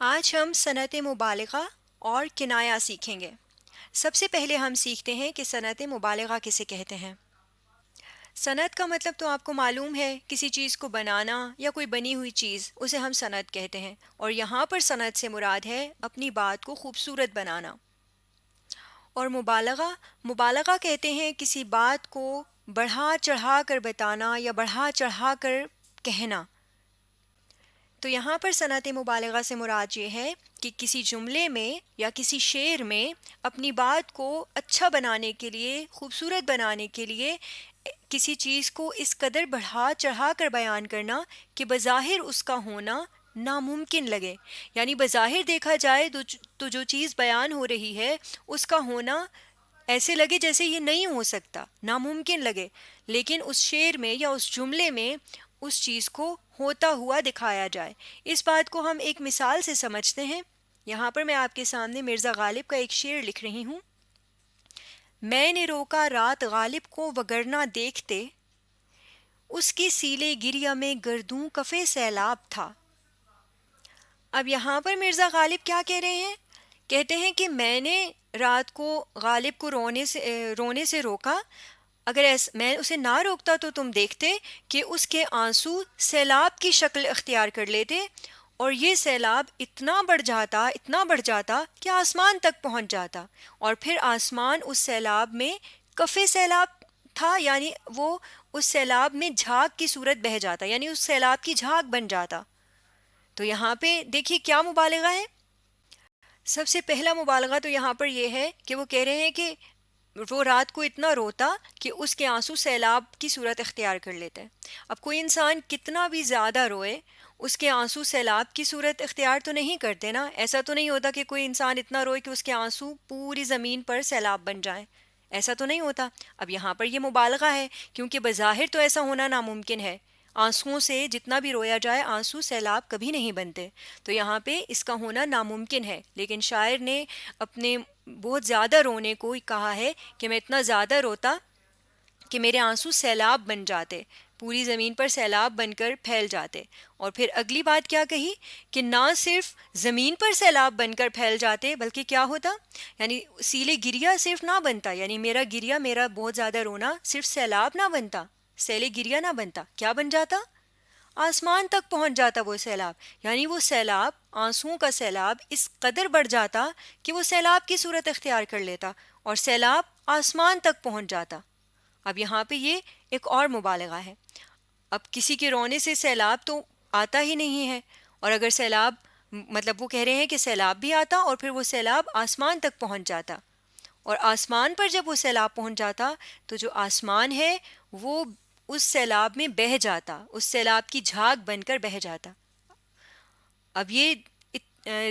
آج ہم صنعت مبالغہ اور کنایا سیکھیں گے۔ سب سے پہلے ہم سیکھتے ہیں کہ صنعت مبالغہ کسے کہتے ہیں۔ صنعت کا مطلب تو آپ کو معلوم ہے، کسی چیز کو بنانا یا کوئی بنی ہوئی چیز، اسے ہم صنعت کہتے ہیں، اور یہاں پر صنعت سے مراد ہے اپنی بات کو خوبصورت بنانا۔ اور مبالغہ کہتے ہیں کسی بات کو بڑھا چڑھا کر بتانا یا بڑھا چڑھا کر کہنا۔ تو یہاں پر صنعت مبالغہ سے مراد یہ ہے کہ کسی جملے میں یا کسی شعر میں اپنی بات کو اچھا بنانے کے لیے، خوبصورت بنانے کے لیے کسی چیز کو اس قدر بڑھا چڑھا کر بیان کرنا کہ بظاہر اس کا ہونا ناممکن لگے۔ یعنی بظاہر دیکھا جائے تو جو چیز بیان ہو رہی ہے اس کا ہونا ایسے لگے جیسے یہ نہیں ہو سکتا، ناممکن لگے، لیکن اس شعر میں یا اس جملے میں اس چیز کو ہوتا ہوا دکھایا جائے۔ اس بات کو ہم ایک مثال سے سمجھتے ہیں۔ یہاں پر میں آپ کے سامنے مرزا غالب کا ایک شعر لکھ رہی ہوں۔ میں نے روکا رات غالب کو وگرنا دیکھتے، اس کی سیلے گریا میں گردوں کفے سیلاب تھا۔ اب یہاں پر مرزا غالب کیا کہہ رہے ہیں؟ کہتے ہیں کہ میں نے رات کو غالب کو رونے سے روکا، اگر میں اسے نہ روکتا تو تم دیکھتے کہ اس کے آنسو سیلاب کی شکل اختیار کر لیتے، اور یہ سیلاب اتنا بڑھ جاتا کہ آسمان تک پہنچ جاتا، اور پھر آسمان اس سیلاب میں کفے سیلاب تھا، یعنی وہ اس سیلاب میں جھاگ کی صورت بہہ جاتا، یعنی اس سیلاب کی جھاگ بن جاتا۔ تو یہاں پہ دیکھیے کیا مبالغہ ہے۔ سب سے پہلا مبالغہ تو یہاں پر یہ ہے کہ وہ کہہ رہے ہیں کہ وہ رات کو اتنا روتا کہ اس کے آنسو سیلاب کی صورت اختیار کر لیتے ہیں۔ اب کوئی انسان کتنا بھی زیادہ روئے، اس کے آنسو سیلاب کی صورت اختیار تو نہیں کرتے نا۔ ایسا تو نہیں ہوتا کہ کوئی انسان اتنا روئے کہ اس کے آنسو پوری زمین پر سیلاب بن جائیں، ایسا تو نہیں ہوتا۔ اب یہاں پر یہ مبالغہ ہے، کیونکہ بظاہر تو ایسا ہونا ناممکن ہے۔ آنسوؤں سے جتنا بھی رویا جائے، آنسو سیلاب کبھی نہیں بنتے، تو یہاں پہ اس کا ہونا ناممکن ہے۔ لیکن شاعر نے اپنے بہت زیادہ رونے کو کہا ہے کہ میں اتنا زیادہ روتا کہ میرے آنسو سیلاب بن جاتے، پوری زمین پر سیلاب بن کر پھیل جاتے۔ اور پھر اگلی بات کیا کہی کہ نہ صرف زمین پر سیلاب بن کر پھیل جاتے، بلکہ کیا ہوتا، یعنی سیلے گریا صرف نہ بنتا، یعنی میرا بہت زیادہ رونا صرف سیلاب نہ بنتا، سیلے گریا نہ بنتا، کیا بن جاتا؟ آسمان تک پہنچ جاتا وہ سیلاب۔ یعنی وہ سیلاب، آنسوؤں کا سیلاب اس قدر بڑھ جاتا کہ وہ سیلاب کی صورت اختیار کر لیتا، اور سیلاب آسمان تک پہنچ جاتا۔ اب یہاں پہ یہ ایک اور مبالغہ ہے۔ اب کسی کے رونے سے سیلاب تو آتا ہی نہیں ہے، اور اگر سیلاب، مطلب وہ کہہ رہے ہیں کہ سیلاب بھی آتا اور پھر وہ سیلاب آسمان تک پہنچ جاتا، اور آسمان پر جب وہ سیلاب پہنچ جاتا تو جو آسمان ہے وہ اس سیلاب میں بہہ جاتا، اس سیلاب کی جھاگ بن کر بہہ جاتا۔ اب یہ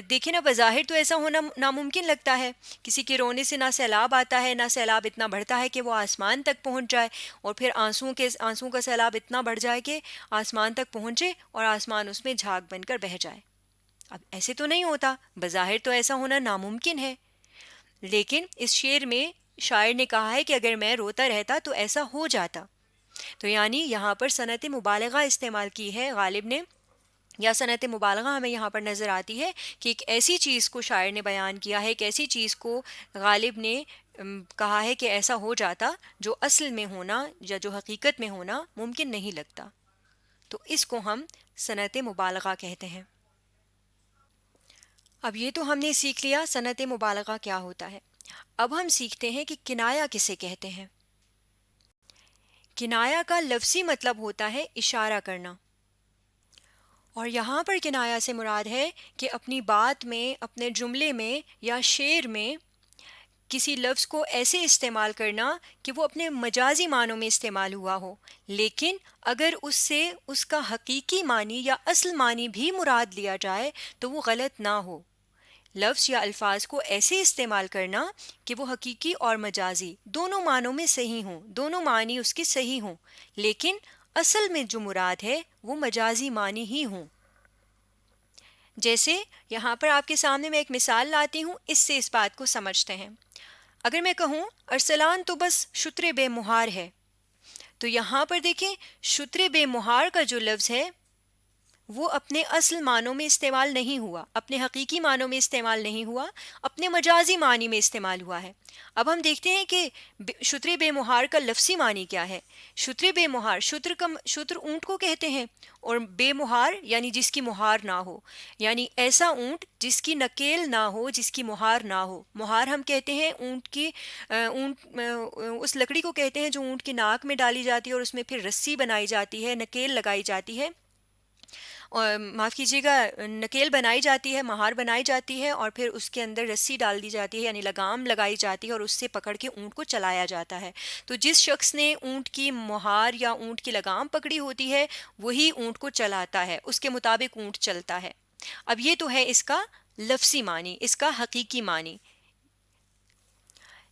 دیکھیں نا، بظاہر تو ایسا ہونا ناممکن لگتا ہے، کسی کے رونے سے نہ سیلاب آتا ہے، نہ سیلاب اتنا بڑھتا ہے کہ وہ آسمان تک پہنچ جائے، اور پھر آنسوؤں کا سیلاب اتنا بڑھ جائے کہ آسمان تک پہنچے اور آسمان اس میں جھاگ بن کر بہہ جائے۔ اب ایسے تو نہیں ہوتا، بظاہر تو ایسا ہونا ناممکن ہے، لیکن اس شعر میں شاعر نے کہا ہے کہ اگر میں روتا رہتا تو ایسا ہو جاتا۔ تو یعنی یہاں پر صنعت مبالغہ استعمال کی ہے غالب نے، یا صنعت مبالغہ ہمیں یہاں پر نظر آتی ہے کہ ایک ایسی چیز کو شاعر نے بیان کیا ہے، ایک ایسی چیز کو غالب نے کہا ہے کہ ایسا ہو جاتا جو اصل میں ہونا یا جو حقیقت میں ہونا ممکن نہیں لگتا۔ تو اس کو ہم صنعت مبالغہ کہتے ہیں۔ اب یہ تو ہم نے سیکھ لیا صنعت مبالغہ کیا ہوتا ہے۔ اب ہم سیکھتے ہیں کہ کنایا کسے کہتے ہیں۔ کنایا کا لفظی مطلب ہوتا ہے اشارہ کرنا، اور یہاں پر کنایا سے مراد ہے کہ اپنی بات میں، اپنے جملے میں یا شعر میں کسی لفظ کو ایسے استعمال کرنا کہ وہ اپنے مجازی معنوں میں استعمال ہوا ہو، لیکن اگر اس سے اس کا حقیقی معنی یا اصل معنی بھی مراد لیا جائے تو وہ غلط نہ ہو۔ لفظ یا الفاظ کو ایسے استعمال کرنا کہ وہ حقیقی اور مجازی دونوں معنوں میں صحیح ہوں، دونوں معنی اس کے صحیح ہوں، لیکن اصل میں جو مراد ہے وہ مجازی معنی ہی ہوں۔ جیسے یہاں پر آپ کے سامنے میں ایک مثال لاتی ہوں، اس سے اس بات کو سمجھتے ہیں۔ اگر میں کہوں ارسلان تو بس شتر بے مہار ہے، تو یہاں پر دیکھیں شتر بے مہار کا جو لفظ ہے وہ اپنے اصل معنوں میں استعمال نہیں ہوا، اپنے حقیقی معنوں میں استعمال نہیں ہوا، اپنے مجازی معنی میں استعمال ہوا ہے۔ اب ہم دیکھتے ہیں کہ شتر بے مہار کا لفظی معنی کیا ہے۔ شتر بے مہار، شتر اونٹ کو کہتے ہیں، اور بے مہار یعنی جس کی مہار نہ ہو، یعنی ایسا اونٹ جس کی نکیل نہ ہو، جس کی مہار نہ ہو۔ مہار ہم کہتے ہیں اونٹ کی اس لکڑی کو کہتے ہیں جو اونٹ کی ناک میں ڈالی جاتی ہے اور اس میں پھر رسی بنائی جاتی ہے، نکیل لگائی جاتی ہے، اور معاف کیجیے گا، نکیل بنائی جاتی ہے، مہار بنائی جاتی ہے، اور پھر اس کے اندر رسی ڈال دی جاتی ہے، یعنی لگام لگائی جاتی ہے، اور اس سے پکڑ کے اونٹ کو چلایا جاتا ہے۔ تو جس شخص نے اونٹ کی مہار یا اونٹ کی لگام پکڑی ہوتی ہے وہی اونٹ کو چلاتا ہے، اس کے مطابق اونٹ چلتا ہے۔ اب یہ تو ہے اس کا لفظی معنی، اس کا حقیقی معنی،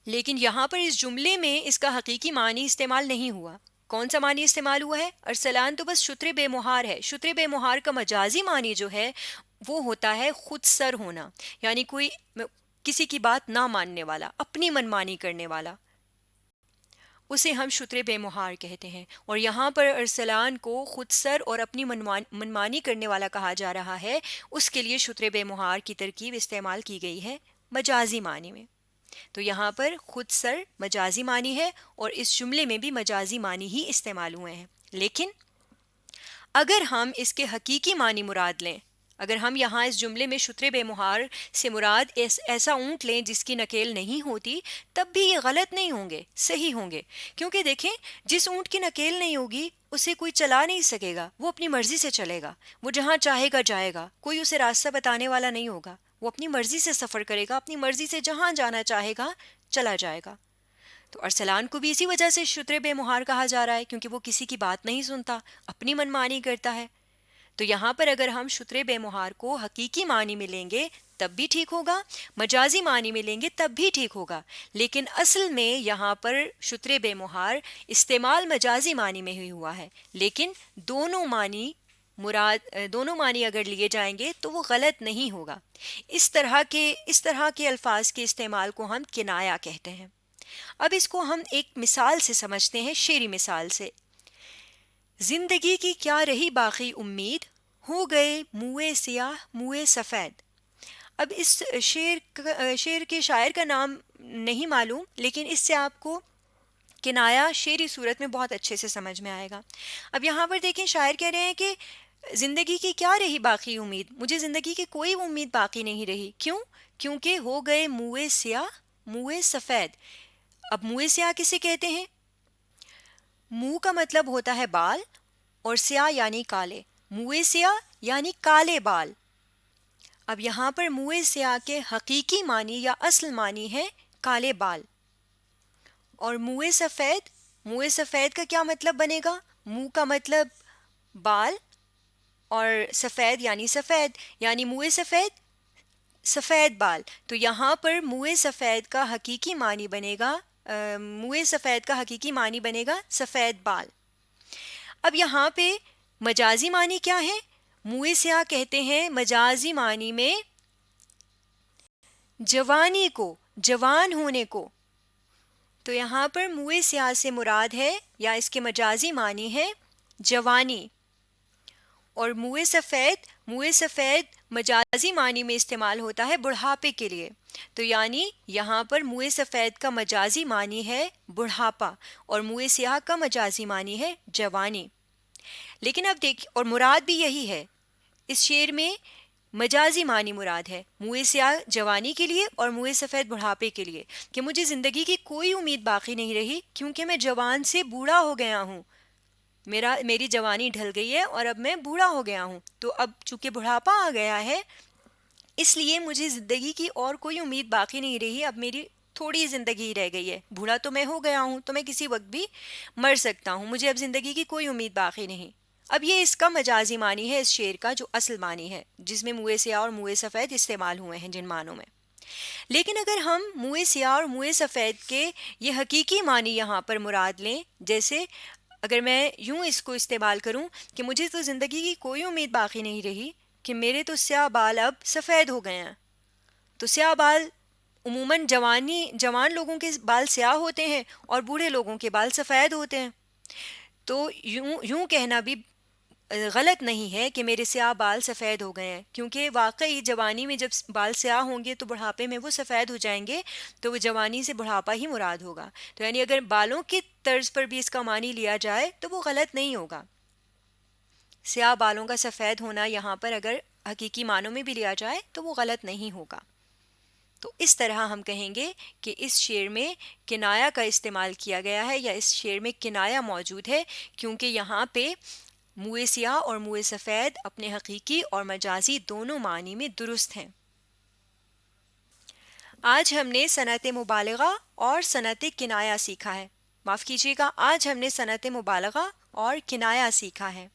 لیکن یہاں پر اس جملے میں اس کا حقیقی معنی استعمال نہیں ہوا۔ کون سا معنی استعمال ہوا ہے؟ ارسلان تو بس شتر بے مہار ہے۔ شتر بے مہار کا مجازی معنی جو ہے وہ ہوتا ہے خود سر ہونا، یعنی کوئی کسی کی بات نہ ماننے والا، اپنی منمانی کرنے والا، اسے ہم شتر بے مہار کہتے ہیں۔ اور یہاں پر ارسلان کو خود سر اور اپنی منمانی کرنے والا کہا جا رہا ہے، اس کے لیے شتر بے مہار کی ترکیب استعمال کی گئی ہے مجازی معنی میں۔ تو یہاں پر خود سر مجازی معنی ہے، اور اس جملے میں بھی مجازی معنی ہی استعمال ہوئے ہیں۔ لیکن اگر ہم اس کے حقیقی معنی مراد لیں، اگر ہم یہاں اس جملے میں شتر بے مہار سے مراد ایسا اونٹ لیں جس کی نکیل نہیں ہوتی، تب بھی یہ غلط نہیں ہوں گے، صحیح ہوں گے۔ کیونکہ دیکھیں، جس اونٹ کی نکیل نہیں ہوگی اسے کوئی چلا نہیں سکے گا، وہ اپنی مرضی سے چلے گا، وہ جہاں چاہے گا جائے گا، کوئی اسے راستہ بتانے والا نہیں ہوگا، وہ اپنی مرضی سے سفر کرے گا، اپنی مرضی سے جہاں جانا چاہے گا چلا جائے گا۔ تو ارسلان کو بھی اسی وجہ سے شتر بے مہار کہا جا رہا ہے، کیونکہ وہ کسی کی بات نہیں سنتا، اپنی منمانی کرتا ہے۔ تو یہاں پر اگر ہم شتر بے مہار کو حقیقی معنی میں لیں گے تب بھی ٹھیک ہوگا، مجازی معنی میں لیں گے تب بھی ٹھیک ہوگا، لیکن اصل میں یہاں پر شتر بے مہار استعمال مجازی معنی میں ہی ہوا ہے، لیکن دونوں معنی اگر لیے جائیں گے تو وہ غلط نہیں ہوگا۔ اس طرح کے الفاظ کے استعمال کو ہم کنایا کہتے ہیں۔ اب اس کو ہم ایک مثال سے سمجھتے ہیں، شعری مثال سے۔ زندگی کی کیا رہی باقی امید، ہو گئے موئے سیاہ موئے سفید۔ اب اس شعر کے شاعر کا نام نہیں معلوم، لیکن اس سے آپ کو کنایا شعری صورت میں بہت اچھے سے سمجھ میں آئے گا۔ اب یہاں پر دیکھیں، شاعر کہہ رہے ہیں کہ زندگی کی کیا رہی باقی امید، مجھے زندگی کی کوئی امید باقی نہیں رہی۔ کیوں؟ کیونکہ ہو گئے موئے سیاہ موئے سفید۔ اب موئے سیاہ کسے کہتے ہیں؟ منہ کا مطلب ہوتا ہے بال، اور سیاہ یعنی کالے، موئے سیاہ یعنی کالے بال۔ اب یہاں پر موئے سیاہ کے حقیقی معنی یا اصل معنی ہے کالے بال، اور موئے سفید کا کیا مطلب بنے گا؟ منہ کا مطلب بال، اور سفید یعنی موئے سفید، سفید بال۔ تو یہاں پر موئے سفید کا حقیقی معنی بنے گا سفید بال۔ اب یہاں پہ مجازی معنی کیا ہے؟ موئے سیاہ کہتے ہیں مجازی معنی میں جوانی کو، جوان ہونے کو۔ تو یہاں پر موئے سیاہ سے مراد ہے، یا اس کے مجازی معنی ہے جوانی، اور موئے سفید مجازی معنی میں استعمال ہوتا ہے بڑھاپے کے لیے۔ تو یعنی یہاں پر موئے سفید کا مجازی معنی ہے بڑھاپا، اور موئے سیاہ کا مجازی معنی ہے جوانی۔ لیکن اب دیکھ، اور مراد بھی یہی ہے، اس شعر میں مجازی معنی مراد ہے موئے سیاہ جوانی کے لیے اور موئے سفید بڑھاپے کے لیے، کہ مجھے زندگی کی کوئی امید باقی نہیں رہی، کیونکہ میں جوان سے بوڑھا ہو گیا ہوں، میری جوانی ڈھل گئی ہے اور اب میں بوڑھا ہو گیا ہوں۔ تو اب چونکہ بڑھاپا آ گیا ہے، اس لیے مجھے زندگی کی اور کوئی امید باقی نہیں رہی، اب میری تھوڑی زندگی رہ گئی ہے، بوڑھا تو میں ہو گیا ہوں، تو میں کسی وقت بھی مر سکتا ہوں، مجھے اب زندگی کی کوئی امید باقی نہیں۔ اب یہ اس کا مجازی معنی ہے اس شعر کا، جو اصل معنی ہے جس میں موئے سیاہ اور موئے سفید استعمال ہوئے ہیں جن معنوں میں۔ لیکن اگر ہم موئے سیاہ اور موئے سفید کے یہ حقیقی معنی یہاں پر مراد لیں، جیسے اگر میں یوں اس کو استعمال کروں کہ مجھے تو زندگی کی کوئی امید باقی نہیں رہی، کہ میرے تو سیاہ بال اب سفید ہو گئے ہیں۔ تو سیاہ بال عموماً جوان لوگوں کے بال سیاہ ہوتے ہیں اور بوڑھے لوگوں کے بال سفید ہوتے ہیں۔ تو یوں کہنا بھی غلط نہیں ہے کہ میرے سیاہ بال سفید ہو گئے ہیں، کیونکہ واقعی جوانی میں جب بال سیاہ ہوں گے تو بڑھاپے میں وہ سفید ہو جائیں گے، تو وہ جوانی سے بڑھاپا ہی مراد ہوگا. تو یعنی اگر بالوں کی طرز پر بھی اس کا معنی لیا جائے تو وہ غلط نہیں ہوگا. سیاہ بالوں کا سفید ہونا یہاں پر اگر حقیقی معنوں میں بھی لیا جائے تو وہ غلط نہیں ہوگا. تو اس طرح ہم کہیں گے کہ اس شعر میں کنایا کا استعمال کیا گیا ہے، یا اس شعر میں کنایا موجود ہے، کیونکہ یہاں پہ موئے سیاہ اور موئے سفید اپنے حقیقی اور مجازی دونوں معنی میں درست ہیں. آج ہم نے صنعت مبالغہ اور صنعت کنایا سیکھا ہے. معاف کیجیے گا، آج ہم نے صنعت مبالغہ اور کنایا سیکھا ہے.